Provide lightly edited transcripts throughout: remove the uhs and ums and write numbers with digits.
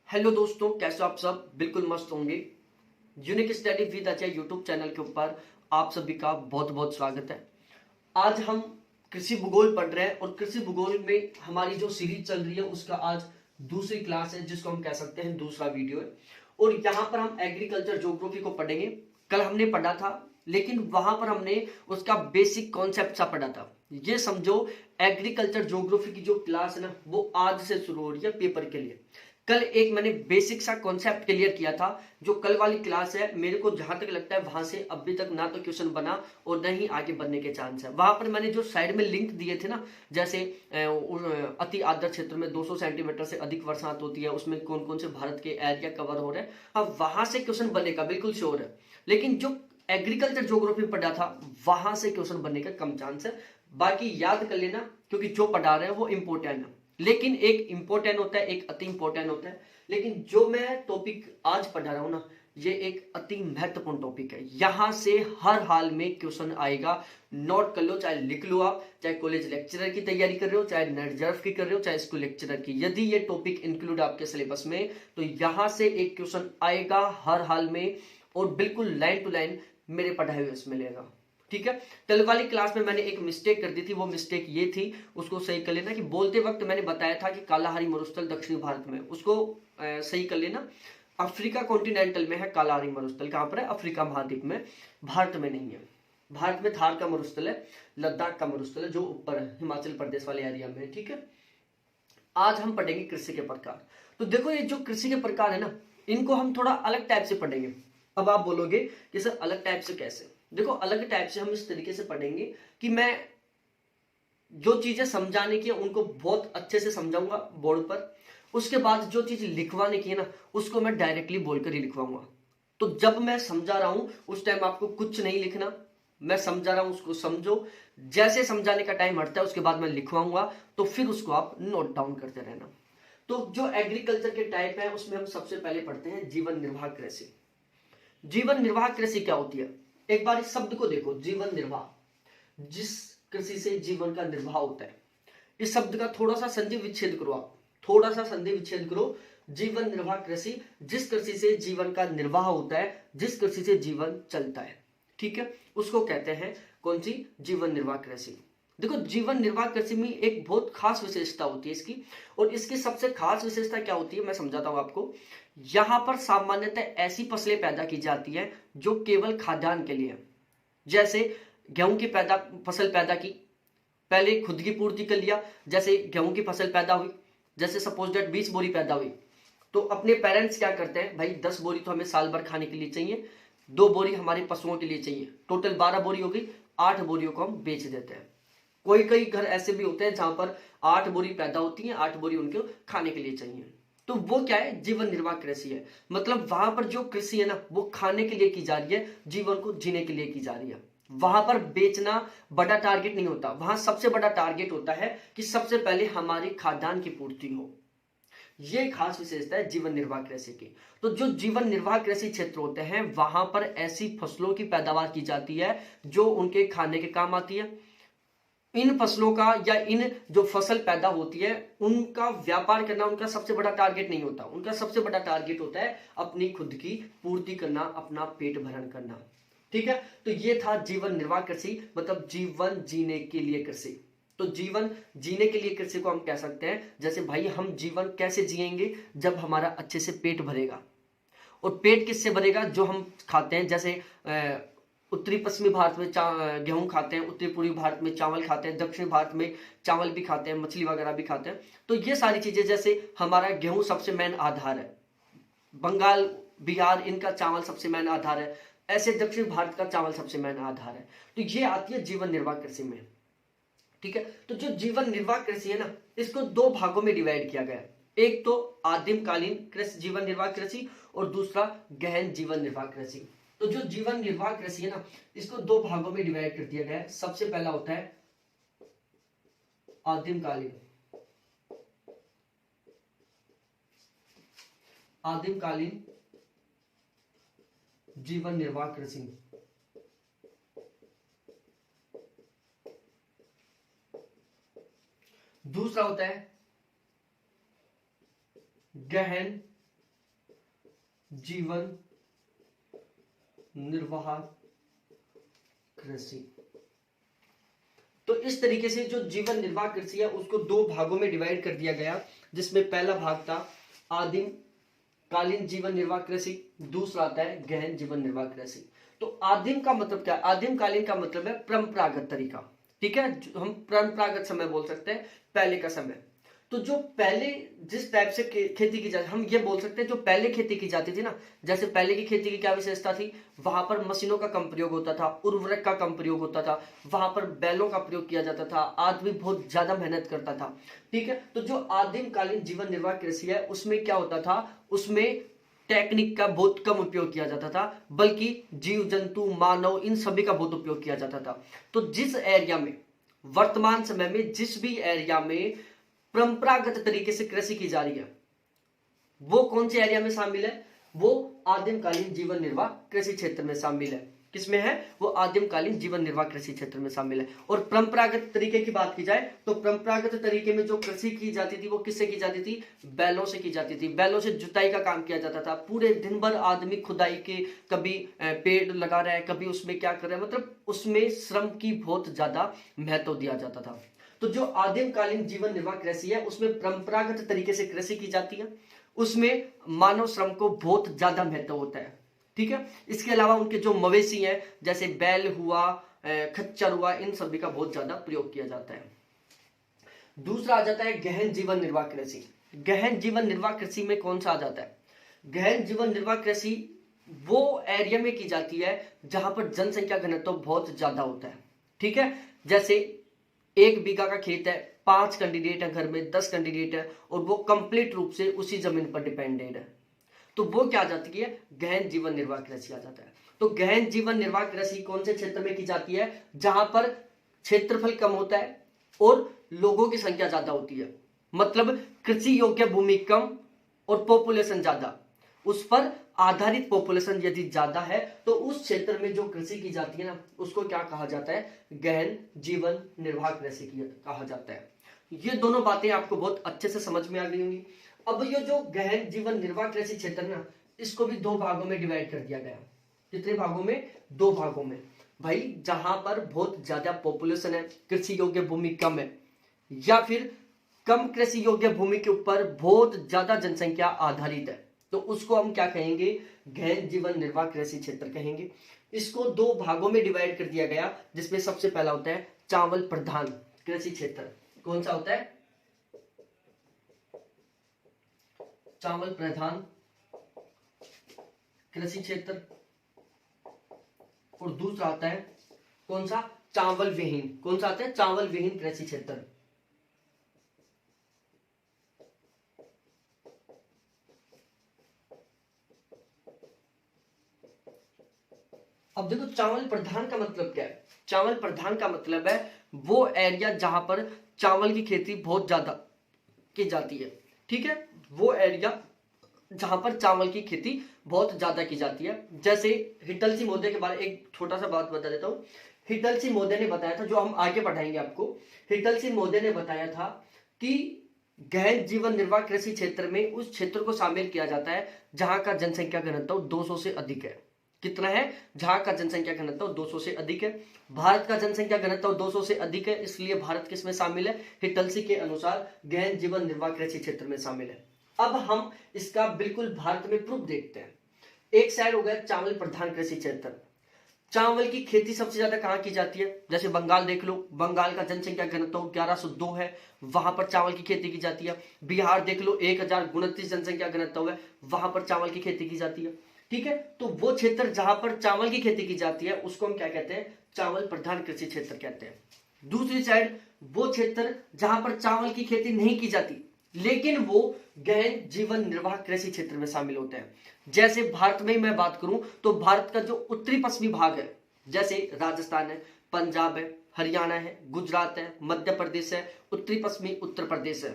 Hello दोस्तों, कैसे हो आप सब? बिल्कुल मस्त होंगे। Unique study with Ajay YouTube channel के ऊपर आप सभी का बहुत बहुत स्वागत है। आज हम कृषि भूगोल पढ़ रहे हैं और कृषि भूगोल में हमारी जो सीरीज चल रही है उसका आज दूसरी क्लास है, जिसको हम कह सकते हैं दूसरा वीडियो है। और यहाँ पर हम एग्रीकल्चर ज्योग्राफी को पढ़ेंगे। कल हमने पढ़ा था, लेकिन वहां पर हमने उसका बेसिक कॉन्सेप्ट सा पढ़ा था। ये समझो, एग्रीकल्चर ज्योग्राफी की जो क्लास है ना, वो आज से शुरू हो रही है पेपर के लिए। कल एक मैंने बेसिक सा कॉन्सेप्ट क्लियर किया था। जो कल वाली क्लास है, मेरे को जहां तक लगता है वहां से अभी तक ना तो क्वेश्चन बना और न ही आगे बढ़ने के चांस है। वहां पर मैंने जो साइड में लिंक दिए थे ना, जैसे अति आर्द्र क्षेत्र में 200 सेंटीमीटर से अधिक बरसात होती है, उसमें कौन कौन से भारत के एरिया कवर हो रहे हैं, अब वहां से क्वेश्चन बनेगा, बिल्कुल श्योर है। लेकिन जो एग्रीकल्चर ज्योग्राफी पढ़ा था, वहां से क्वेश्चन बनने का कम चांस है। बाकी याद कर लेना, क्योंकि जो पढ़ा रहे हैं वो इंपोर्टेंट है। लेकिन एक इंपॉर्टेंट होता है, एक अति इंपॉर्टेंट होता है। लेकिन जो मैं टॉपिक आज पढ़ा रहा हूं ना, ये एक अति महत्वपूर्ण टॉपिक है। यहां से हर हाल में क्वेश्चन आएगा। नोट कर लो, चाहे लिख लो आप, चाहे कॉलेज लेक्चरर की तैयारी कर रहे हो, चाहे नर्जर्फ की कर रहे हो, चाहे स्कूल लेक्चरर की। यदि ये टॉपिक इंक्लूड आपके सिलेबस में, तो यहां से एक क्वेश्चन आएगा हर हाल में, और बिल्कुल लाइन टू लाइन मेरे पढ़ाए हुए इसमें लेगा। ठीक है। कल वाली क्लास में मैंने एक मिस्टेक कर दी थी। वो मिस्टेक ये थी, उसको सही कर लेना, कि बोलते वक्त मैंने बताया था कि कालाहारी मरुस्थल दक्षिणी भारत में, उसको सही कर लेना। अफ्रीका कॉन्टिनेंटल में है कालाहारी मरुस्थल। कहां पर है? अफ्रीका महाद्वीप में, भारत में नहीं है। भारत में थार का मरुस्थल है, लद्दाख का मरुस्थल है, जो ऊपर है हिमाचल प्रदेश वाले एरिया में। ठीक है। आज हम पढ़ेंगे कृषि के प्रकार। तो देखो, ये जो कृषि के प्रकार है ना, इनको हम थोड़ा अलग टाइप से पढ़ेंगे। अब आप बोलोगे कि सर अलग टाइप से कैसे? देखो, अलग टाइप से हम इस तरीके से पढ़ेंगे कि मैं जो चीजें समझाने की है उनको बहुत अच्छे से समझाऊंगा बोर्ड पर। उसके बाद जो चीज लिखवाने की है ना, उसको मैं डायरेक्टली बोलकर ही लिखवाऊंगा। तो जब मैं समझा रहा हूं उस टाइम आपको कुछ नहीं लिखना। मैं समझा रहा हूं उसको समझो। जैसे समझाने का टाइम हटता है उसके बाद मैं लिखवाऊंगा, तो फिर उसको आप नोट डाउन करते रहना। तो जो एग्रीकल्चर के टाइप है, उसमें हम सबसे पहले पढ़ते हैं जीवन निर्वाह कृषि। जीवन निर्वाह कृषि क्या होती है? एक बार इस शब्द को देखो, जीवन निर्वाह। जिस कृषि से जीवन का निर्वाह होता है, इस शब्द का थोड़ा सा संधि विच्छेद करो आप। थोड़ा सा संधि विच्छेद करो। जीवन निर्वाह कृषि, जिस कृषि से जीवन का निर्वाह होता है, जिस कृषि से जीवन चलता है। ठीक है, उसको कहते हैं कौन सी? जीवन निर्वाह कृषि। देखो, जीवन निर्वाह कृषि में एक बहुत खास विशेषता होती है इसकी। और इसकी सबसे खास विशेषता क्या होती है, मैं समझाता हूं आपको। यहां पर सामान्यतः ऐसी फसलें पैदा की जाती है जो केवल खाद्यान्न के लिए है। जैसे गेहूं की फसल पैदा की, पहले खुद की पूर्ति कर लिया। जैसे गेहूं की फसल पैदा हुई, जैसे सपोज दैट 20 बोरी पैदा हुई, तो अपने पेरेंट्स क्या करते हैं, भाई 10 बोरी तो हमें साल भर खाने के लिए चाहिए, 2 बोरी हमारे पशुओं के लिए चाहिए, टोटल 12 बोरी हो गई। 8 बोरियों को हम बेच देते हैं। कोई कई घर ऐसे भी होते हैं जहां पर 8 बोरी पैदा होती है, 8 बोरी उनको खाने के लिए चाहिए। तो वो क्या है? जीवन निर्वाह कृषि है। मतलब वहां पर जो कृषि है ना, वो खाने के लिए की जा रही है, जीवन को जीने के लिए की जा रही है। वहां पर बेचना बड़ा टारगेट नहीं होता। वहां सबसे बड़ा टारगेट होता है कि सबसे पहले हमारी खाद्यान्न की पूर्ति हो। ये खास विशेषता है जीवन निर्वाह कृषि की। तो जो जीवन निर्वाह कृषि क्षेत्र होते हैं, वहां पर ऐसी फसलों की पैदावार की जाती है जो उनके खाने के काम आती है। इन फसलों का या इन जो फसल पैदा होती है, उनका व्यापार करना उनका सबसे बड़ा टारगेट नहीं होता। उनका सबसे बड़ा टारगेट होता है अपनी खुद की पूर्ति करना, अपना पेट भरण करना। ठीक है। तो ये था जीवन निर्वाह कृषि, मतलब जीवन जीने के लिए कृषि। तो जीवन जीने के लिए कृषि को हम कह सकते हैं, जैसे भाई हम जीवन कैसे जिएंगे? जब हमारा अच्छे से पेट भरेगा। और पेट किससे भरेगा? जो हम खाते हैं। जैसे उत्तरी पश्चिमी भारत में गेहूं खाते हैं, उत्तरी पूर्वी भारत में चावल खाते हैं, दक्षिण भारत में चावल भी खाते हैं, मछली वगैरह भी खाते हैं। तो ये सारी चीजें, जैसे हमारा गेहूं सबसे मेन आधार है, बंगाल बिहार इनका चावल सबसे मेन आधार है, ऐसे दक्षिण भारत का चावल सबसे मेन आधार है। तो ये आती है जीवन निर्वाह कृषि में। ठीक है। तो जो जीवन निर्वाह कृषि है ना, इसको 2 भागों में डिवाइड किया गया है। एक तो आदिमकालीन कृषि जीवन निर्वाह कृषि, और दूसरा गहन जीवन निर्वाह कृषि। तो जो जीवन निर्वाह कृषि है ना, इसको 2 भागों में डिवाइड कर दिया गया है। सबसे पहला होता है आदिमकालीन। आदिमकालीन जीवन निर्वाह कृषि। दूसरा होता है गहन जीवन निर्वाह कृषि। तो इस तरीके से जो जीवन निर्वाह कृषि है उसको दो भागों में डिवाइड कर दिया गया, जिसमें पहला भाग था आदिम कालीन जीवन निर्वाह कृषि, दूसरा आता है गहन जीवन निर्वाह कृषि। तो आदिम का मतलब क्या है? आदिम कालीन का मतलब है परंपरागत तरीका, ठीक है, हम परंपरागत समय बोल सकते हैं, पहले का समय। तो जो पहले जिस टाइप से खेती की जाती, हम ये बोल सकते हैं जो पहले खेती की जाती थी ना, जैसे पहले की खेती की क्या विशेषता थी, वहां पर मशीनों का कम प्रयोग होता था, उर्वरक का कम प्रयोग होता था, वहां पर बैलों का प्रयोग किया जाता था, आदमी बहुत ज्यादा मेहनत करता था, ठीक है। तो जो आदिम कालीन जीवन निर्वाह कृषि है उसमें क्या होता था, उसमें टेक्निक का बहुत कम उपयोग किया जाता था, बल्कि जीव जंतु मानव इन सभी का बहुत उपयोग किया जाता था। तो जिस एरिया में वर्तमान समय में जिस भी एरिया में परंपरागत तरीके से कृषि की जा रही है, वो कौन से एरिया में शामिल है, वो आदिमकालीन जीवन निर्वाह कृषि क्षेत्र में शामिल है। किसमें है, वो आदिमकालीन जीवन निर्वाह कृषि क्षेत्र में शामिल है। और परंपरागत तरीके की बात की जाए तो परंपरागत तरीके में जो कृषि की जाती थी वो किससे की जाती थी, बैलों से की जाती थी। बैलों से जुताई का काम किया जाता था, पूरे दिन भर आदमी खुदाई के, कभी पेड़ लगा रहा है, कभी उसमें क्या कर रहा है, मतलब उसमें श्रम की बहुत ज्यादा महत्व दिया जाता था। तो जो आदिमकालीन जीवन निर्वाह कृषि है उसमें परंपरागत तरीके से कृषि की जाती है, उसमें मानव श्रम को बहुत ज्यादा महत्व होता है, ठीक है। इसके अलावा उनके जो मवेशी हैं जैसे बैल हुआ, खच्चर हुआ, इन सभी का बहुत ज्यादा प्रयोग किया जाता है। दूसरा आ जाता है गहन जीवन निर्वाह कृषि। गहन जीवन निर्वाह कृषि में कौन सा आ जाता है, गहन जीवन निर्वाह कृषि वो एरिया में की जाती है जहां पर जनसंख्या घनत्व बहुत ज्यादा होता है, ठीक है। जैसे 1 बीघा का खेत है, 5 कैंडिडेट है, घर में 10 कैंडिडेट है, और वो कंप्लीट रूप से उसी जमीन पर डिपेंडेंट है, तो वो क्या आ जाती है, गहन जीवन निर्वाह कृषि आ जाता है। तो गहन जीवन निर्वाह कृषि कौन से क्षेत्र में की जाती है, जहां पर क्षेत्रफल कम होता है और लोगों की संख्या ज्यादा होती है, मतलब कृषि योग्य भूमि कम और पॉपुलेशन ज्यादा, उस पर आधारित पॉपुलेशन यदि ज्यादा है तो उस क्षेत्र में जो कृषि की जाती है ना उसको क्या कहा जाता है, गहन जीवन निर्वाह कृषि कहा जाता है। ये दोनों बातें आपको बहुत अच्छे से समझ में आ गई होंगी। अब ये जो गहन जीवन निर्वाह कृषि क्षेत्र ना, इसको भी 2 भागों में डिवाइड कर दिया गया। कितने भागों में, 2 भागों में। भाई जहां पर बहुत ज्यादा पॉपुलेशन है, कृषि योग्य भूमि कम है, या फिर कम कृषि योग्य भूमि के ऊपर बहुत ज्यादा जनसंख्या आधारित है, तो उसको हम क्या कहेंगे, गहन जीवन निर्वाह कृषि क्षेत्र कहेंगे। इसको 2 भागों में डिवाइड कर दिया गया, जिसमें सबसे पहला होता है चावल प्रधान कृषि क्षेत्र। कौन सा होता है, चावल प्रधान कृषि क्षेत्र। और दूसरा आता है कौन सा, चावल विहीन। कौन सा आता है, चावल विहीन कृषि क्षेत्र। अब देखो चावल प्रधान का मतलब क्या है, चावल प्रधान का मतलब है वो एरिया जहां पर चावल की खेती बहुत ज्यादा की जाती है, ठीक है, वो एरिया जहां पर चावल की खेती बहुत ज्यादा की जाती है। जैसे हिटल सिंह महोदय के बारे में एक छोटा सा बात बता देता हूं। हिटल सिंह महोदय ने बताया था, जो हम आगे पढ़ाएंगे आपको, हिटल सिंह महोदय ने बताया था कि गहन जीवन निर्वाह कृषि क्षेत्र में उस क्षेत्र को शामिल किया जाता है जहां का जनसंख्या घनत्व 200 से अधिक है। कितना है, जहां का जनसंख्या घनत्व 200 से अधिक है। भारत का जनसंख्या घनत्व 200 से अधिक है, इसलिए भारत किसमें शामिल है, हिटलसी के अनुसार गहन जीवन निर्वाह कृषि क्षेत्र में शामिल है। अब हम इसका बिल्कुल भारत में प्रूफ देखते हैं। एक साइड हो गया चावल प्रधान कृषि क्षेत्र। चावल की खेती सबसे ज्यादा कहां की जाती है, जैसे बंगाल देख लो, बंगाल का जनसंख्या घनत्व 1102 है, वहां पर चावल की खेती की जाती है। बिहार देख लो 1029 जनसंख्या घनत्व है, वहां पर चावल की खेती की जाती है, ठीक है। तो वो क्षेत्र जहां पर चावल की खेती की जाती है उसको हम क्या कहते हैं, चावल प्रधान कृषि क्षेत्र कहते हैं। दूसरी साइड वो क्षेत्र जहां पर चावल की खेती नहीं की जाती लेकिन वो गहन जीवन निर्वाह कृषि क्षेत्र में शामिल होते हैं। जैसे भारत में मैं बात करूं तो भारत का जो उत्तरी पश्चिमी भाग है, जैसे राजस्थान है, पंजाब है, हरियाणा है, गुजरात है, मध्य प्रदेश है, उत्तरी पश्चिमी उत्तर प्रदेश है,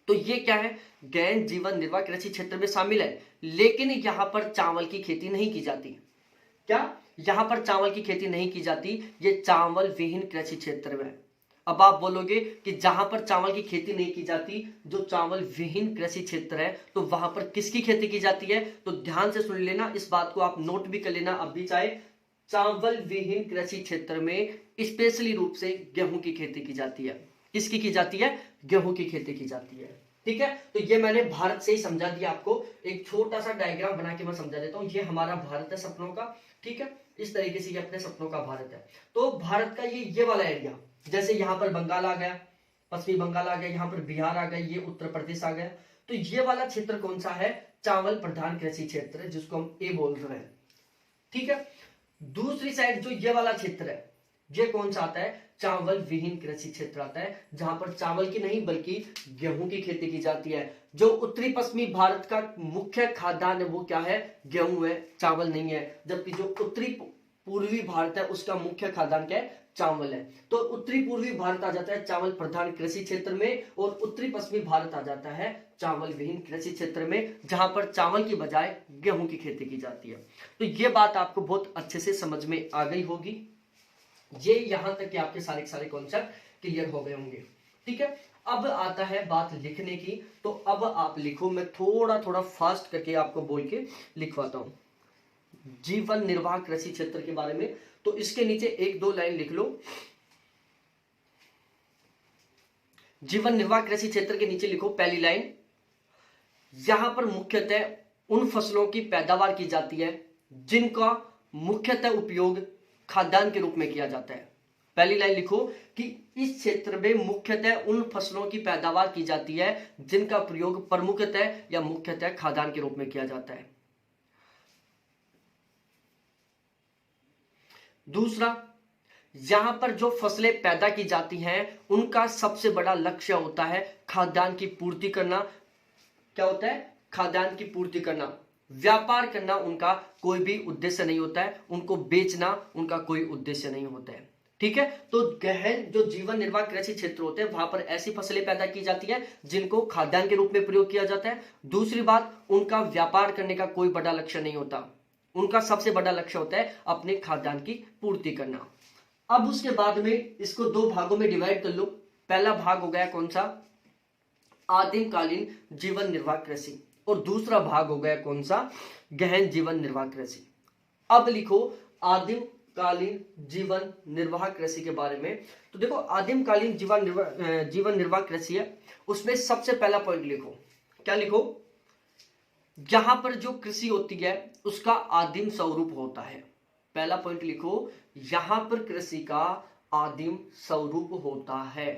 तो ये क्या है, गहन जीवन निर्वाह कृषि क्षेत्र में शामिल है। लेकिन यहां पर चावल की खेती नहीं की जाती। क्या, यहां पर चावल की खेती नहीं की जाती, ये चावल विहीन कृषि क्षेत्र में। अब आप बोलोगे कि जहां पर चावल की खेती नहीं की जाती, जो चावल विहीन कृषि क्षेत्र है, तो वहां पर किसकी खेती की जाती है? तो ध्यान से सुन लेना, इस बात को आप नोट भी कर लेना अब भी चाहे। चावल विहीन कृषि क्षेत्र में स्पेशली रूप से गेहूं की खेती की जाती है। किसकी की जाती है? गेहूं की खेती की जाती है। ठीक है, तो ये मैंने भारत से ही समझा दिया आपको। एक छोटा सा डायग्राम बना के मैं समझा देता हूं। ये हमारा भारत है सपनों का। ठीक है, इस तरीके से ये अपने सपनों का भारत है। तो भारत का ये वाला एरिया, जैसे यहां पर बंगाल आ गया, पश्चिमी बंगाल आ गया, यहां पर बिहार आ गया, ये उत्तर प्रदेश आ गया। तो ये वाला क्षेत्र कौन सा है? चावल प्रधान कृषि क्षेत्र, जिसको हम ए बोल रहे हैं। ठीक है, दूसरी साइड जो ये वाला क्षेत्र है, ये कौन सा आता है? चावल विहीन कृषि क्षेत्र आता है, जहां पर चावल की नहीं बल्कि गेहूं की खेती की जाती है। जो उत्तरी पश्चिमी भारत का मुख्य खाद्यान्न है वो क्या है? गेहूं है, चावल नहीं है। जबकि जो उत्तरी पूर्वी भारत है उसका मुख्य खाद्यान्न क्या है? चावल है। तो उत्तरी पूर्वी भारत आ जाता है चावल प्रधान कृषि क्षेत्र में, और उत्तरी पश्चिमी भारत आ जाता है चावल विहीन कृषि क्षेत्र में, जहां पर चावल की बजाय गेहूं की खेती की जाती है। तो ये बात आपको बहुत अच्छे से समझ में आ गई होगी। ये यहां तक कि आपके सारे कॉन्सेप्ट क्लियर हो गए होंगे। ठीक है, अब आता है बात लिखने की। तो अब आप लिखो, मैं थोड़ा थोड़ा फास्ट करके आपको बोल के लिखवाता हूं जीवन निर्वाह कृषि क्षेत्र के बारे में। तो इसके नीचे एक दो लाइन लिख लो। जीवन निर्वाह कृषि क्षेत्र के नीचे लिखो पहली लाइन, यहां पर मुख्यतः उन फसलों की पैदावार की जाती है जिनका मुख्यतः उपयोग खाद्यान्न के रूप में किया जाता है। पहली लाइन लिखो कि इस क्षेत्र में मुख्यतः उन फसलों की पैदावार की जाती है जिनका प्रयोग प्रमुखतः या मुख्यतः खाद्यान्न के रूप में किया जाता है। दूसरा, यहां पर जो फसलें पैदा की जाती हैं उनका सबसे बड़ा लक्ष्य होता है खाद्यान्न की पूर्ति करना। क्या होता है? खाद्यान्न की पूर्ति करना। व्यापार करना उनका कोई भी उद्देश्य नहीं होता है, उनको बेचना उनका कोई उद्देश्य नहीं होता है। ठीक है, तो गहन जो जीवन निर्वाह कृषि क्षेत्र होते हैं वहां पर ऐसी फसलें पैदा की जाती है जिनको खाद्यान्न के रूप में प्रयोग किया जाता है। दूसरी बात, उनका व्यापार करने का कोई बड़ा लक्ष्य नहीं होता, उनका सबसे बड़ा लक्ष्य होता है अपने खाद्यान्न की पूर्ति करना। अब उसके बाद में इसको दो भागों में डिवाइड कर लो। पहला भाग हो गया कौन सा? आदिमकालीन जीवन निर्वाह कृषि, और दूसरा भाग हो गया कौन सा? गहन जीवन निर्वाह कृषि। अब लिखो आदिमकालीन जीवन निर्वाह कृषि के बारे में। तो देखो, आदिमकालीन जीवन निर्वाह कृषि है, उसमें सबसे पहला पॉइंट लिखो। क्या लिखो? यहां पर जो कृषि होती है उसका आदिम स्वरूप होता है। पहला पॉइंट लिखो, यहां पर कृषि का आदिम स्वरूप होता है।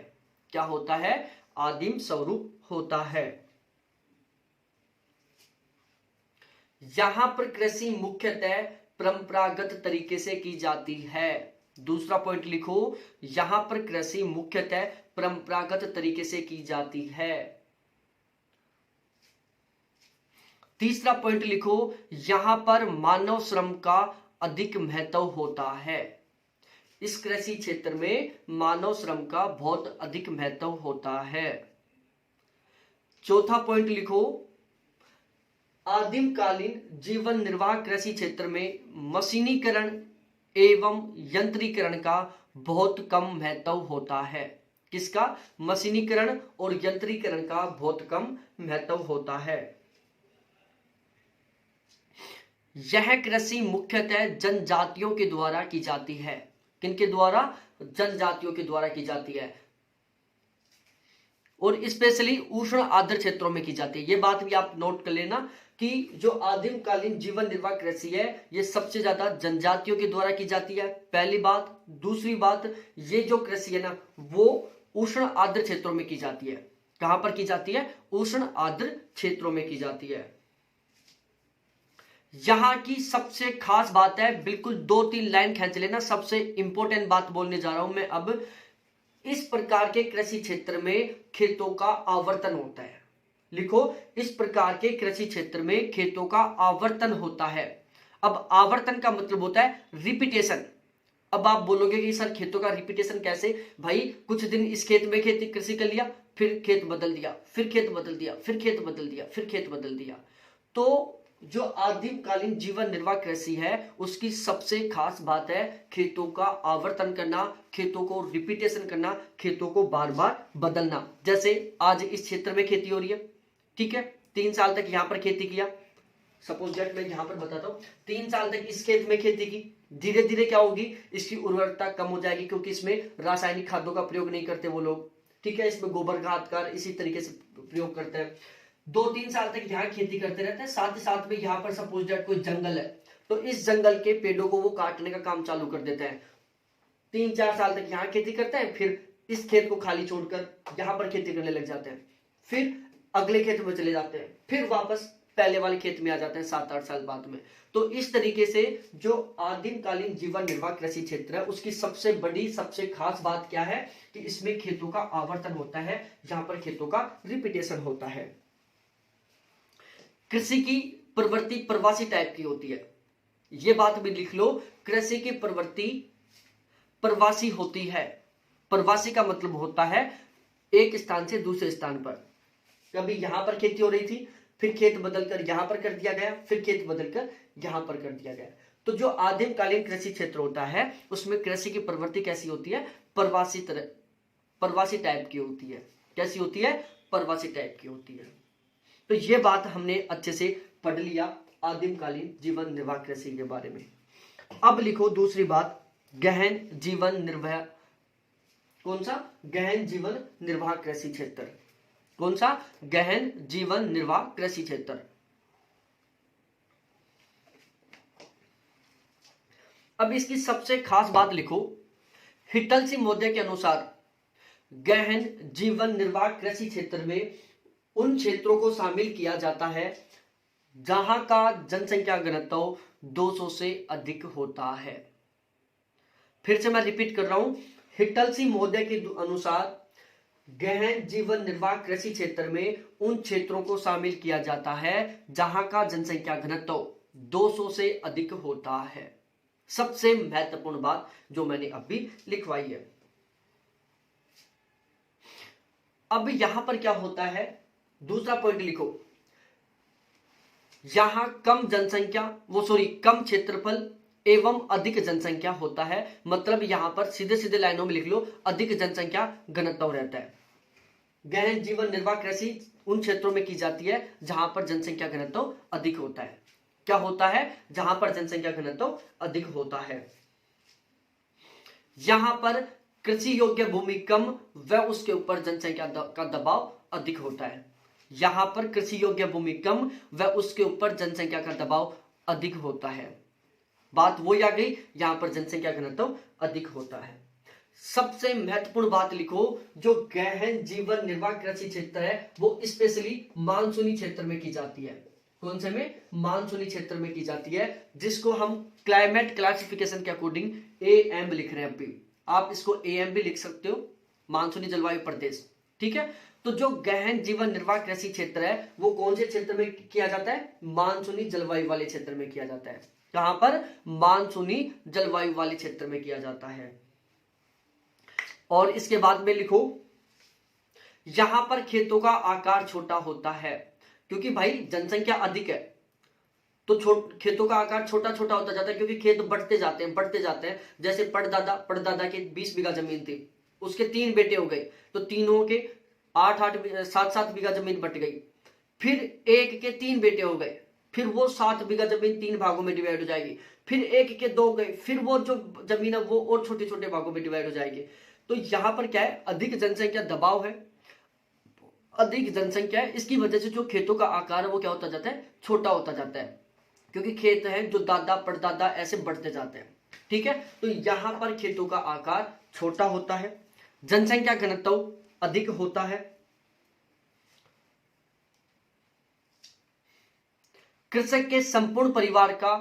क्या होता है? आदिम स्वरूप होता है। यहां पर कृषि मुख्यतः परंपरागत तरीके से की जाती है। दूसरा पॉइंट लिखो, यहां पर कृषि मुख्यतः परंपरागत तरीके से की जाती है। तीसरा पॉइंट लिखो, यहां पर मानव श्रम का अधिक महत्व होता है। इस कृषि क्षेत्र में मानव श्रम का बहुत अधिक महत्व होता है। चौथा पॉइंट लिखो, आदिमकालीन जीवन निर्वाह कृषि क्षेत्र में मशीनीकरण एवं यंत्रीकरण का बहुत कम महत्व होता है। किसका? मशीनीकरण और यंत्रीकरण का बहुत कम महत्व होता है। यह कृषि मुख्यतः जनजातियों के द्वारा की जाती है। किनके द्वारा? जनजातियों के द्वारा की जाती है, और स्पेशली उष्ण आर्द्र क्षेत्रों में की जाती है। यह बात भी आप नोट कर लेना कि जो आदिमकालीन जीवन निर्वाह कृषि है ये सबसे ज्यादा जनजातियों के द्वारा की जाती है, पहली बात। दूसरी बात, ये जो कृषि है ना वो उष्ण आर्द्र क्षेत्रों में की जाती है। कहां पर की जाती है? उष्ण आर्द्र क्षेत्रों में की जाती है। यहां की सबसे खास बात है, बिल्कुल 2-3 लाइन खींच लेना, सबसे इंपॉर्टेंट बात बोलने जा रहा हूं मैं अब। इस प्रकार के कृषि क्षेत्र में खेतों का आवर्तन होता है। लिखो, इस प्रकार के कृषि क्षेत्र में खेतों का आवर्तन होता है। अब आवर्तन का मतलब होता है रिपीटेशन। अब आप बोलोगे कि सर खेतों का रिपीटेशन कैसे? भाई कुछ दिन इस खेत में खेती कृषि कर लिया, फिर खेत बदल दिया, फिर खेत बदल दिया, फिर खेत बदल दिया, फिर खेत बदल दिया। तो जो आदिमकालीन जीवन निर्वाह कृषि है उसकी सबसे खास बात है खेतों का आवर्तन करना, खेतों को रिपीटेशन करना, खेतों को बार बार बदलना। जैसे आज इस क्षेत्र में खेती हो रही है, ठीक है, 3 साल तक यहां पर खेती किया, सपोज दैट मैं यहां पर बताता हूं, 3 साल तक इस खेत में खेती की, धीरे धीरे क्या होगी, इसकी उर्वरता कम हो जाएगी क्योंकि इसमें रासायनिक खादों का प्रयोग नहीं करते वो लोग, ठीक है, इसमें गोबर खाद का इसी तरीके से प्रयोग करते हैं। 2-3 साल तक यहाँ खेती करते रहते हैं, साथ ही साथ में यहाँ पर सपोज दैट कोई जंगल है तो इस जंगल के पेड़ों को वो काटने का काम चालू कर देते हैं। 3-4 साल तक यहाँ खेती करते हैं, फिर इस खेत को खाली छोड़कर यहाँ पर खेती करने लग जाते हैं, फिर अगले खेत में चले जाते हैं, फिर वापस पहले वाले खेत में आ जाते हैं 7-8 साल बाद में। तो इस तरीके से जो आदिमकालीन जीवन निर्वाह कृषि क्षेत्र है उसकी सबसे बड़ी सबसे खास बात क्या है कि इसमें खेतों का आवर्तन होता है, जहां पर खेतों का रिपीटेशन होता है। कृषि की प्रवृत्ति प्रवासी टाइप की होती है, ये बात भी लिख लो, कृषि की प्रवृत्ति प्रवासी होती है। प्रवासी का मतलब होता है एक स्थान से दूसरे स्थान पर, कभी यहां पर खेती हो रही थी, फिर खेत बदलकर यहां पर कर दिया गया, फिर खेत बदलकर यहां पर कर दिया गया। तो जो आदिमकालीन कृषि क्षेत्र होता है उसमें कृषि की प्रवृत्ति कैसी होती है, प्रवासी टाइप की होती है। कैसी होती है, प्रवासी टाइप की होती है। तो ये बात हमने अच्छे से पढ़ लिया आदिमकालीन जीवन निर्वाह कृषि के बारे में। अब लिखो दूसरी बात, गहन जीवन निर्वाह, कौन सा, गहन जीवन निर्वाह कृषि क्षेत्र, कौन सा, गहन जीवन निर्वाह कृषि क्षेत्र। अब इसकी सबसे खास बात लिखो, हिटलसी महोदय के अनुसार गहन जीवन निर्वाह कृषि क्षेत्र में उन क्षेत्रों को शामिल किया जाता है जहां का जनसंख्या घनत्व 200 से अधिक होता है। फिर से मैं रिपीट कर रहा हूं, हिटलसी महोदय के अनुसार गहन जीवन निर्वाह कृषि क्षेत्र में उन क्षेत्रों को शामिल किया जाता है जहां का जनसंख्या घनत्व 200 से अधिक होता है। सबसे महत्वपूर्ण बात जो मैंने अभी लिखवाई है। अब यहां पर क्या होता है, दूसरा पॉइंट लिखो, यहां कम जनसंख्या कम क्षेत्रफल एवं अधिक जनसंख्या होता है। मतलब यहां पर सीधे सीधे लाइनों में लिख लो, अधिक जनसंख्या घनत्व रहता है। गहन जीवन निर्वाह कृषि उन क्षेत्रों में की जाती है जहां पर जनसंख्या घनत्व अधिक होता है। क्या होता है, जहां पर जनसंख्या घनत्व अधिक होता है। यहां पर कृषि योग्य भूमि कम व उसके ऊपर जनसंख्या का दबाव अधिक होता है। यहां पर कृषि योग्य भूमि कम व उसके ऊपर जनसंख्या का दबाव अधिक होता है। बात वही आ गई, यहां पर जनसंख्या घनत्व अधिक होता है। सबसे महत्वपूर्ण बात लिखो, जो गहन जीवन निर्वाह कृषि क्षेत्र है वो स्पेशली मानसूनी क्षेत्र में की जाती है। कौन से में, मानसूनी क्षेत्र में की जाती है, जिसको हम क्लाइमेट क्लासिफिकेशन के अकॉर्डिंग AM लिख रहे हैं। अभी आप इसको AM भी लिख सकते हो, मानसूनी जलवायु प्रदेश, ठीक है। तो जो गहन जीवन निर्वाह कृषि क्षेत्र है वो कौन से क्षेत्र में किया जाता है, मानसूनी जलवायु वाले क्षेत्र में किया जाता है। कहां पर, मानसूनी जलवायु वाले क्षेत्र में किया जाता है। और इसके बाद में लिखो, यहां पर खेतों का आकार छोटा होता है, क्योंकि भाई जनसंख्या अधिक है तो खेतों का आकार छोटा छोटा होता जाता है, क्योंकि खेत बढ़ते जाते हैं। जैसे पड़दादा के 20 बीघा जमीन थी, उसके 3 बेटे हो गए, तो तीनों के 7-7 बीघा जमीन बट गई। फिर एक के 3 बेटे हो गए, फिर वो 7 बीघा जमीन 3 भागों में डिवाइड हो जाएगी। फिर एक के 2 गए, फिर वो जो जमीन है वो और छोटे छोटे भागों में डिवाइड हो जाएगी। तो यहां पर क्या है, अधिक जनसंख्या दबाव है, अधिक जनसंख्या है, इसकी वजह से जो खेतों का आकार है वो क्या होता जाता है, छोटा होता जाता है, क्योंकि खेत है जो दादा परदादा ऐसे बढ़ते जाते हैं, ठीक है। तो यहां पर खेतों का आकार छोटा होता है, जनसंख्या घनत्व अधिक होता है, कृषक के संपूर्ण परिवार का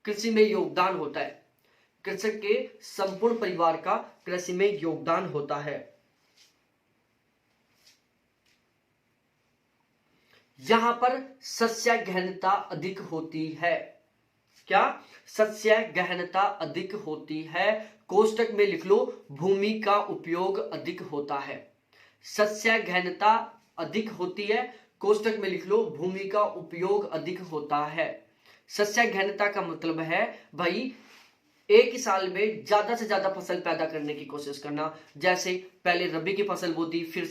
कृषि में योगदान होता है, कृषक के संपूर्ण परिवार का कृषि में योगदान होता है। यहां पर सस्य गहनता अधिक होती है। क्या, सस्य गहनता अधिक होती है। कोष्टक में लिख लो, भूमि का उपयोग अधिक होता है। सस्य गहनता अधिक होती है, कोष्टक में लिख लो, भूमि का उपयोग अधिक होता है। शस्य गहनता का मतलब है भाई एक ही साल में ज्यादा से ज्यादा फसल पैदा करने की कोशिश करना। जैसे पहले रबी की फसल बो दी, फिर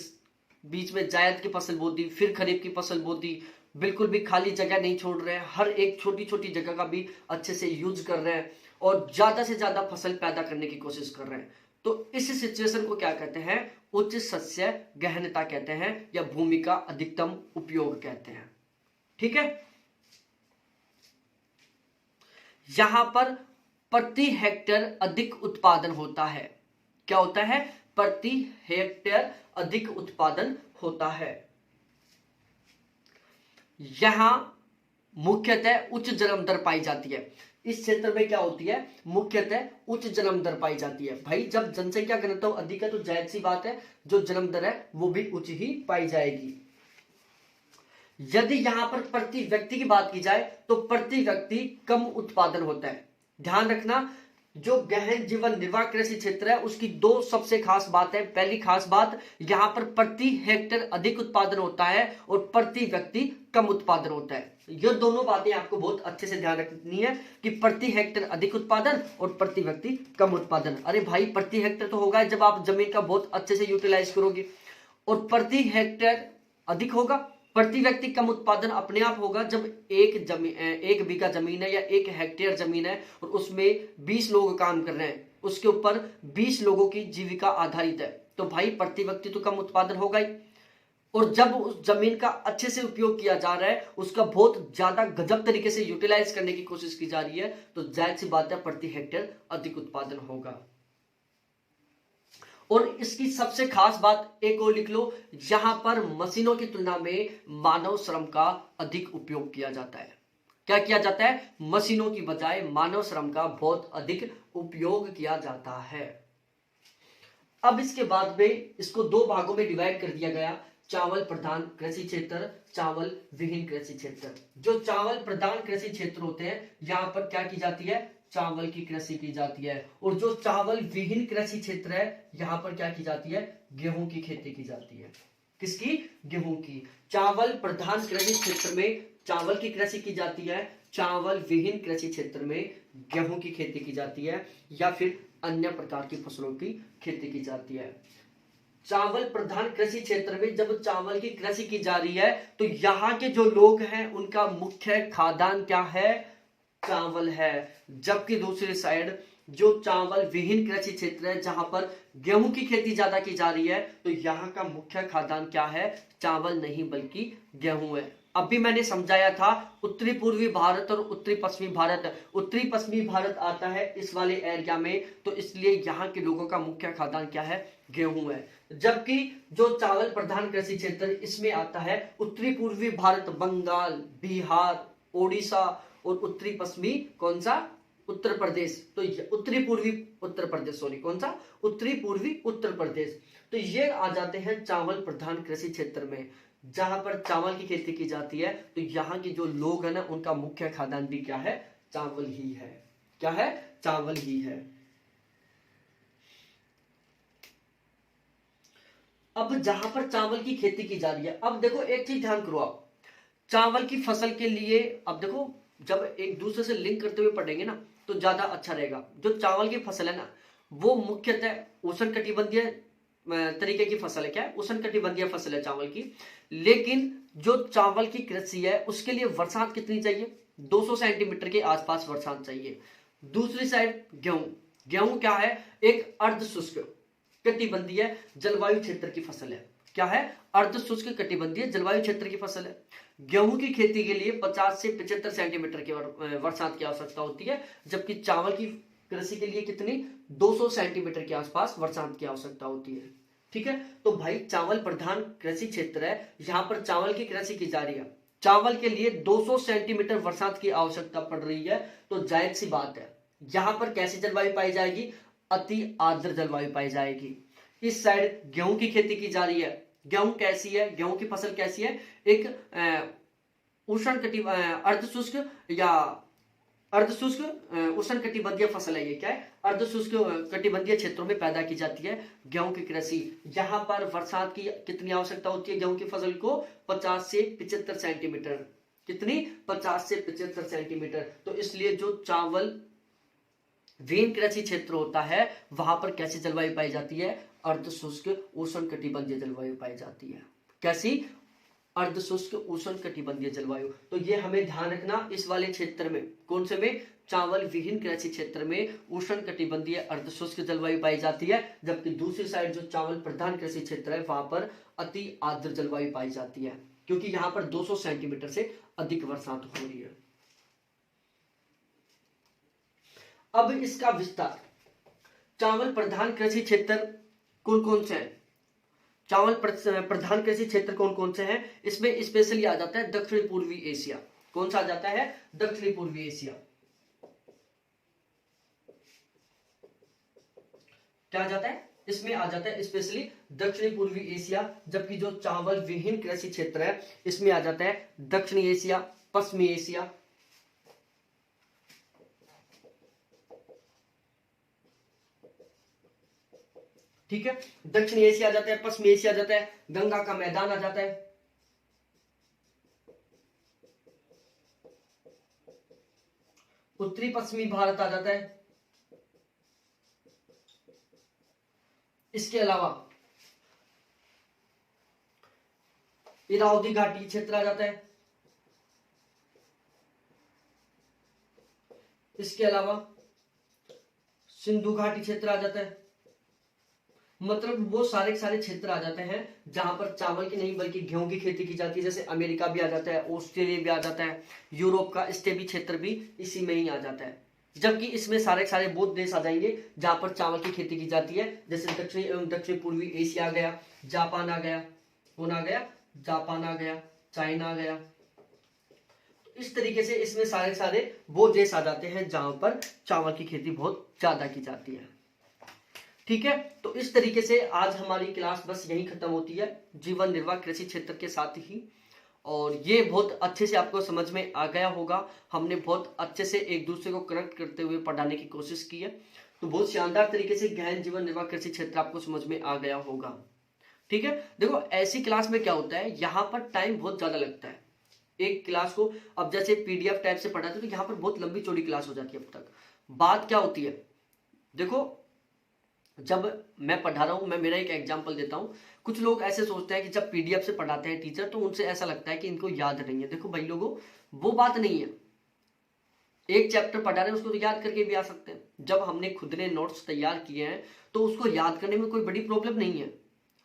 बीच में जायद की फसल बो दी, फिर खरीफ की फसल बो दी। बिल्कुल भी खाली जगह नहीं छोड़ रहे हैं, हर एक छोटी छोटी जगह का भी अच्छे से यूज कर रहे हैं और ज्यादा से ज्यादा फसल पैदा करने की कोशिश कर रहे हैं। तो इस सिचुएशन को क्या कहते हैं? उच्च शस्य गहनता कहते हैं या भूमि का अधिकतम उपयोग कहते हैं। ठीक है, यहां पर प्रति हेक्टेयर अधिक उत्पादन होता है। क्या होता है? प्रति हेक्टेयर अधिक उत्पादन होता है। यहां मुख्यतः उच्च जन्म दर पाई जाती है। इस क्षेत्र में क्या होती है? मुख्यतः उच्च जन्म दर पाई जाती है। भाई जब जनसंख्या घनत्व अधिक है तो जाहिर सी बात है जो जन्म दर है वो भी उच्च ही पाई जाएगी। यदि यहां पर प्रति व्यक्ति की बात की जाए तो प्रति व्यक्ति कम उत्पादन होता है। ध्यान रखना, जो गहन जीवन निर्वाह कृषि क्षेत्र है उसकी दो सबसे खास बात है। पहली खास बात, यहां पर प्रति हेक्टेयर अधिक उत्पादन होता है और प्रति व्यक्ति कम उत्पादन होता है। ये दोनों बातें आपको बहुत अच्छे से ध्यान रखनी है कि प्रति हेक्टेयर अधिक उत्पादन और प्रति व्यक्ति कम उत्पादन। अरे भाई प्रति हेक्टेयर तो होगा जब आप जमीन का बहुत अच्छे से यूटिलाइज करोगे, और प्रति हेक्टेयर अधिक होगा, प्रति व्यक्ति कम उत्पादन अपने आप होगा जब एक बीघा जमीन है या एक हेक्टेयर जमीन है और उसमें 20 लोग काम कर रहे हैं, उसके ऊपर 20 लोगों की जीविका आधारित है, तो भाई प्रति व्यक्ति तो कम उत्पादन होगा ही। और जब उस जमीन का अच्छे से उपयोग किया जा रहा है, उसका बहुत ज्यादा गजब तरीके से यूटिलाइज करने की कोशिश की जा रही है, तो जाहिर सी बात है प्रति हेक्टेयर अधिक उत्पादन होगा। और इसकी सबसे खास बात एक और लिख लो, यहां पर मशीनों की तुलना में मानव श्रम का अधिक उपयोग किया जाता है। क्या किया जाता है? मशीनों की बजाय मानव श्रम का बहुत अधिक उपयोग किया जाता है। अब इसके बाद में इसको दो भागों में डिवाइड कर दिया गया, चावल प्रधान कृषि क्षेत्र, चावल विहीन कृषि क्षेत्र। जो चावल प्रधान कृषि क्षेत्र होते हैं यहां पर क्या की जाती है? चावल की कृषि की जाती है। और जो चावल विहीन कृषि क्षेत्र है यहां पर क्या की जाती है? गेहूं की खेती की जाती है। किसकी? गेहूं की। चावल प्रधान कृषि क्षेत्र में चावल की कृषि की जाती है, चावल विहीन कृषि क्षेत्र में गेहूं की खेती की जाती है या फिर अन्य प्रकार की फसलों की खेती की जाती है। चावल प्रधान कृषि क्षेत्र में जब चावल की कृषि की जा रही है तो यहाँ के जो लोग हैं उनका मुख्य खाद्यान्न क्या है? चावल है। जबकि दूसरी साइड जो चावल विहीन कृषि क्षेत्र है जहां पर गेहूं की खेती ज्यादा की जा रही है, तो यहाँ का मुख्य खाद्यान्न क्या है? चावल नहीं बल्कि गेहूं है। अभी मैंने समझाया था उत्तरी पूर्वी भारत और उत्तरी पश्चिमी भारत। उत्तरी पश्चिमी भारत आता है इस वाले एरिया में, तो इसलिए यहाँ के लोगों का मुख्य खाद्यान्न क्या है? गेहूं है। जबकि जो चावल प्रधान कृषि क्षेत्र इसमें आता है उत्तरी पूर्वी भारत, बंगाल, बिहार, ओडिशा और उत्तरी पश्चिमी कौन सा? उत्तर प्रदेश। तो उत्तरी पूर्वी उत्तर प्रदेश, सॉरी कौन सा? उत्तरी पूर्वी उत्तर प्रदेश। तो ये आ जाते हैं चावल प्रधान कृषि क्षेत्र में जहां पर चावल की खेती की जाती है। तो यहाँ के जो लोग हैं ना उनका मुख्य खाद्यान्न भी क्या है? चावल ही है। क्या है? चावल ही है। अब जहां पर चावल की खेती की जा रही है, अब देखो एक चीज ध्यान करो आप, चावल की फसल के लिए अब देखो जब एक दूसरे से लिंक करते हुए पढ़ेंगे ना तो ज्यादा अच्छा रहेगा। जो चावल की फसल है ना वो मुख्यतः उष्णकटिबंधीय तरीके की फसल है। क्या है? उष्णकटिबंधीय फसल है चावल की। लेकिन जो चावल की कृषि है उसके लिए बरसात कितनी चाहिए? 200 सेंटीमीटर के आसपास बरसात चाहिए। दूसरी साइड गेहूं, गेहूं क्या है? एक अर्ध शुष्क कटिबंधीय जलवायु क्षेत्र की फसल है। क्या है? अर्ध शुष्क कटिबंधीय जलवायु क्षेत्र की फसल है। गेहूं की खेती के लिए 50 से 75 सेंटीमीटर की बरसात की आवश्यकता होती है, जबकि चावल की कृषि के लिए कितनी? 200 सेंटीमीटर के आसपास बरसात की आवश्यकता होती है। ठीक है, तो भाई चावल प्रधान कृषि क्षेत्र है, यहां पर चावल की कृषि की जा रही है, चावल के लिए 200 सेंटीमीटर बरसात की आवश्यकता पड़ रही है, तो जायज सी बात है यहां पर कैसी जलवायु पाई जाएगी? अति आर्द्र जलवायु पाई जाएगी। इस साइड गेहूं की खेती की जा रही है, गेहूं कैसी है? गेहूं की फसल कैसी है? एक उष्ण अर्ध शुष्क या अर्धशुष्क उष्णकटिबंधीय फसल है। ये क्या है? अर्धशुष्क कटिबंधीय क्षेत्रों में पैदा की जाती है गेहूं की कृषि। यहाँ पर बरसात की कितनी आवश्यकता होती है गेहूं की फसल को? 50 से 75 सेंटीमीटर। कितनी? 50 से 75 सेंटीमीटर। तो इसलिए जो चावल विहीन कृषि क्षेत्र होता है वहां पर कैसी जलवायु पाई जाती है? अर्धशुष्क उष्णकटिबंधीय जलवायु पाई जाती है। कैसी? अर्धशुष्क उष्णकटिबंधीय जलवायु। तो ये हमें ध्यान रखना, इस वाले क्षेत्र में, कौन से में? चावल विहीन कृषि क्षेत्र में उष्णकटिबंधीय अर्धशुष्क जलवायु पाई जाती है, जबकि दूसरी साइड जो चावल प्रधान कृषि क्षेत्र है वहां पर अति आर्द्र जलवायु पाई जाती है, क्योंकि यहां पर 200 सेंटीमीटर से अधिक बरसात हो रही है। अब इसका विस्तार, चावल प्रधान कृषि क्षेत्र कौन कौन से हैं? चावल प्रधान कृषि क्षेत्र कौन कौन से हैं? इसमें स्पेशली आ जाता है दक्षिण पूर्वी एशिया। कौन सा आ जाता है? दक्षिणी पूर्वी एशिया। क्या आ जाता है? इसमें आ जाता है स्पेशली दक्षिणी पूर्वी एशिया, जबकि जो चावल विहीन कृषि क्षेत्र है इसमें आ जाता है दक्षिणी एशिया, पश्चिमी एशिया। ठीक है, दक्षिण एशिया आ जाता है, पश्चिमी एशिया आ जाता है, गंगा का मैदान आ जाता है, उत्तरी पश्चिमी भारत आ जाता है। इसके अलावा इरावदी घाटी क्षेत्र आ जाता है। इसके अलावा सिंधु घाटी क्षेत्र आ जाता है। मतलब वो सारे के सारे क्षेत्र आ जाते हैं जहां पर चावल की नहीं बल्कि गेहूं की खेती की जाती है। जैसे अमेरिका भी आ जाता है, ऑस्ट्रेलिया भी आ जाता है, यूरोप का स्टेपी क्षेत्र भी इसी में ही आ जाता है। जबकि इसमें सारे के सारे वो देश आ जाएंगे जहां पर चावल की खेती की जाती है, जैसे दक्षिणी एवं दक्षिण पूर्वी एशिया आ गया, जापान आ गया, कौन आ गया? जापान आ गया, चाइना आ गया। इस तरीके से इसमें सारे सारे वो देश आ जाते हैं जहां पर चावल की खेती बहुत ज्यादा की जाती है। ठीक है, तो इस तरीके से आज हमारी क्लास बस यही खत्म होती है, जीवन निर्वाह कृषि क्षेत्र के साथ ही। और ये बहुत अच्छे से आपको समझ में आ गया होगा। हमने बहुत अच्छे से एक दूसरे को कनेक्ट करते हुए पढ़ाने की कोशिश की है, तो बहुत शानदार तरीके से गहन जीवन निर्वाह कृषि क्षेत्र आपको समझ में आ गया होगा। ठीक है, देखो ऐसी क्लास में क्या होता है, यहाँ पर टाइम बहुत ज्यादा लगता है एक क्लास को। अब जैसे पीडीएफ टाइप से पढ़ाते तो यहाँ पर बहुत लंबी चौड़ी क्लास हो जाती है। अब तक बात क्या होती है, देखो जब मैं पढ़ा रहा हूं, मैं मेरा एक एग्जांपल देता हूं। कुछ लोग ऐसे सोचते हैं कि जब पीडीएफ से पढ़ाते हैं टीचर तो उनसे ऐसा लगता है कि इनको याद नहीं है। देखो भाई लोगों, वो बात नहीं है। एक चैप्टर पढ़ा रहे हैं उसको तो याद करके भी आ सकते हैं। जब हमने खुद ने नोट्स तैयार किए हैं तो उसको याद करने में कोई बड़ी प्रॉब्लम नहीं है,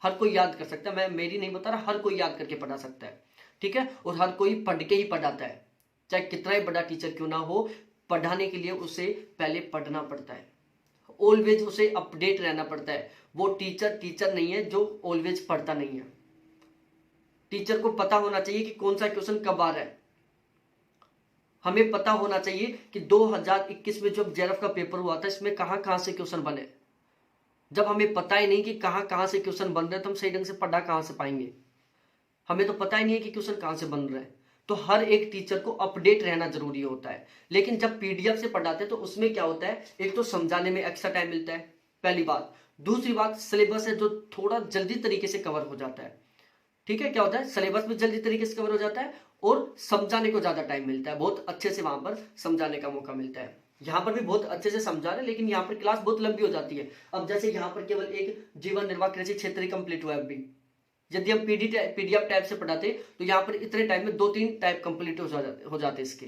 हर कोई याद कर सकता है। मैं मेरी नहीं बता रहा, हर कोई याद करके पढ़ा सकता है। ठीक है, और हर कोई पढ़ के ही पढ़ाता है, चाहे कितना ही बड़ा टीचर क्यों ना हो। पढ़ाने के लिए उसे पहले पढ़ना पड़ता है, ऑलवेज उसे अपडेट रहना पड़ता है। वो टीचर नहीं है जो ऑलवेज पढ़ता नहीं है। टीचर को पता होना चाहिए कि कौन सा क्वेश्चन कब आ रहा है। हमें पता होना चाहिए कि 2021 में जब जेआरएफ का पेपर हुआ था इसमें कहां कहां से क्वेश्चन बने। जब हमें पता ही नहीं कि कहां कहां से क्वेश्चन बन रहे हैं तो हम सही ढंग से पढ़ा कहां से पाएंगे। हमें तो पता ही नहीं है कि क्वेश्चन कहां से बन रहे हैं। तो हर एक टीचर को अपडेट रहना जरूरी होता है। लेकिन जब पीडीएफ से पढ़ाते हैं तो उसमें क्या होता है, एक तो समझाने में एक्स्ट्रा टाइम मिलता है, पहली बात। दूसरी बात, सिलेबस है जो थोड़ा जल्दी तरीके से कवर हो जाता है। ठीक है, क्या होता है, सिलेबस भी जल्दी तरीके से कवर हो जाता है और समझाने को ज्यादा टाइम मिलता है, बहुत अच्छे से वहां पर समझाने का मौका मिलता है। यहाँ पर भी बहुत अच्छे से समझा रहे हैं लेकिन यहाँ पर क्लास बहुत लंबी हो जाती है। अब जैसे यहाँ पर केवल एक जीवन निर्वाह कृषि क्षेत्र कंप्लीट हुआ है अभी। यदि हम पीडीएफ टाइप से पढ़ाते तो यहाँ पर इतने टाइम में 2-3 टाइप कंप्लीट हो जाते इसके।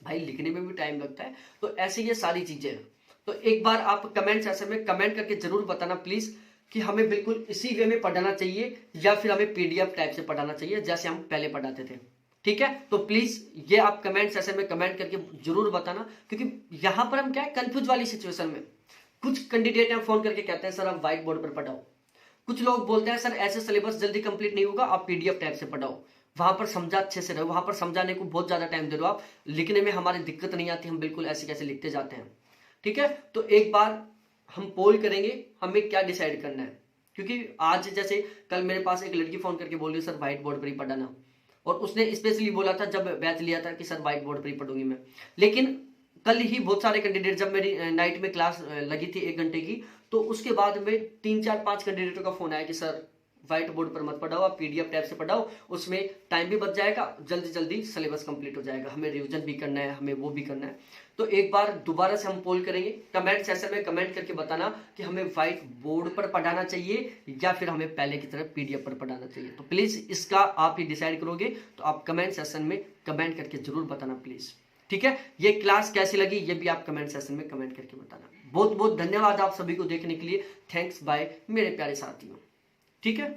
भाई लिखने में भी टाइम लगता है। तो ऐसे ये सारी चीजें हैं। तो एक बार आप कमेंट सेक्शन में कमेंट करके जरूर बताना प्लीज कि हमें बिल्कुल इसी वे में पढ़ाना चाहिए या फिर हमें पीडीएफ टाइप से पढ़ाना चाहिए जैसे हम पहले पढ़ाते थे। ठीक है, तो प्लीज ये आप कमेंट सेक्शन में कमेंट करके जरूर बताना, क्योंकि यहां पर हम क्या है, कंफ्यूज वाली सिचुएशन में कुछ कैंडिडेट हैं फोन करके कहते हैं सर आप व्हाइट बोर्ड पर पढ़ाओ। कुछ लोग बोलते हैं सर ऐसे सिलेबस जल्दी कंप्लीट नहीं होगा, आप पीडीएफ टाइप से पढ़ाओ, वहां पर समझा अच्छे से रहो, वहां पर समझाने को बहुत ज्यादा टाइम दे दो आप, लिखने में हमारी दिक्कत नहीं आती, हम बिल्कुल ऐसे कैसे लिखते जाते हैं। ठीक है, तो एक बार हम पोल करेंगे हमें क्या डिसाइड करना है। क्योंकि आज जैसे कल मेरे पास एक लड़की फोन करके बोल रही है सर व्हाइट बोर्ड पर ही पढ़ाना, और उसने स्पेशली बोला था जब बैच लिया था कि सर व्हाइट बोर्ड पर ही पढ़ूंगी मैं। लेकिन कल ही बहुत सारे कैंडिडेट, जब मेरी नाइट में क्लास लगी थी 1 घंटे की, तो उसके बाद में 3 4 5 कैंडिडेटों का फोन आया कि सर व्हाइट बोर्ड पर मत पढ़ाओ, आप पीडीएफ टैब से पढ़ाओ, उसमें टाइम भी बच जाएगा, जल्दी जल्दी सिलेबस कंप्लीट हो जाएगा, हमें रिवीजन भी करना है, हमें वो भी करना है। तो एक बार दोबारा से हम पोल करेंगे, कमेंट सेक्शन में कमेंट करके बताना कि हमें व्हाइट बोर्ड पर पढ़ाना चाहिए या फिर हमें पहले की तरह पीडीएफ पर पढ़ाना चाहिए। तो प्लीज इसका आप ही डिसाइड करोगे, तो आप कमेंट सेक्शन में कमेंट करके जरूर बताना प्लीज। ठीक है, ये क्लास कैसी लगी ये भी आप कमेंट सेक्शन में कमेंट करके बताना। बहुत बहुत धन्यवाद आप सभी को देखने के लिए। थैंक्स बाय मेरे प्यारे साथियों। ठीक है।